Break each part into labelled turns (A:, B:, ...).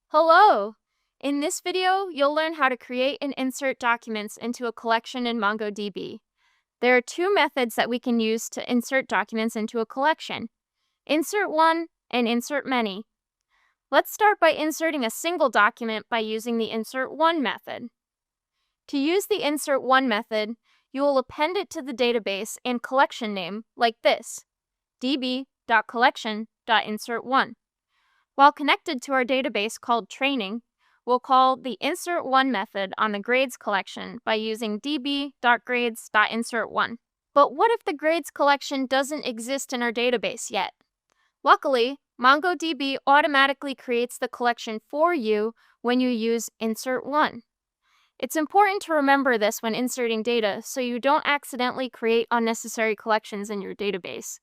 A: Hello! In this video, you'll learn how to create and insert documents into a collection in MongoDB. There are two methods that we can use to insert documents into a collection: insertOne and insertMany. Let's start by inserting a single document by using the insertOne method. To use the insertOne method, you will append it to the database and collection name like this: db.collection.insertOne. While connected to our database called training, we'll call the insertOne method on the grades collection by using db.grades.insertOne. But what if the grades collection doesn't exist in our database yet? Luckily, MongoDB automatically creates the collection for you when you use insertOne. It's important to remember this when inserting data so you don't accidentally create unnecessary collections in your database.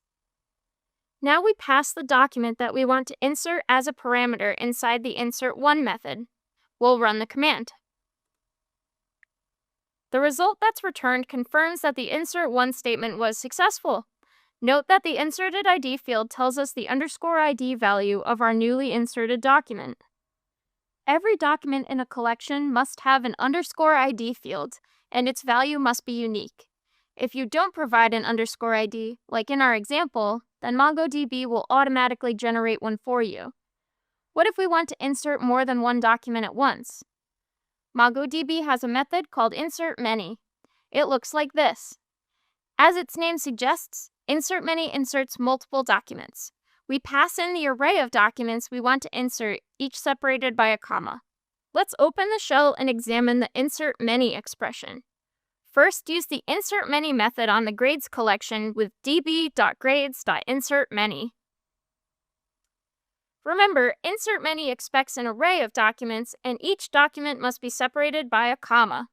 A: Now we pass the document that we want to insert as a parameter inside the insertOne method. We'll run the command. The result that's returned confirms that the insertOne statement was successful. Note that the inserted ID field tells us the _ID value of our newly inserted document. Every document in a collection must have an _ID field, and its value must be unique. If you don't provide an _ID, like in our example, then MongoDB will automatically generate one for you. What if we want to insert more than one document at once? MongoDB has a method called insertMany. It looks like this. As its name suggests, insertMany inserts multiple documents. We pass in the array of documents we want to insert, each separated by a comma. Let's open the shell and examine the insertMany expression. First, use the insertMany method on the grades collection with db.grades.insertMany. Remember, insertMany expects an array of documents, and each document must be separated by a comma.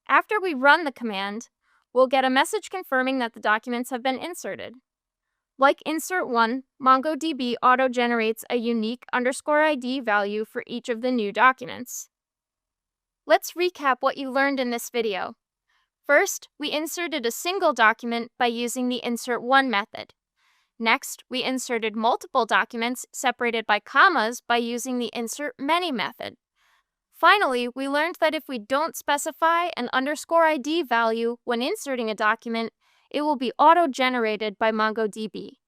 A: After we run the command, we'll get a message confirming that the documents have been inserted. Like insertOne, MongoDB auto-generates a unique _ID value for each of the new documents. Let's recap what you learned in this video. First, we inserted a single document by using the insertOne method. Next, we inserted multiple documents separated by commas by using the insertMany method. Finally, we learned that if we don't specify an _ID value when inserting a document, it will be auto-generated by MongoDB.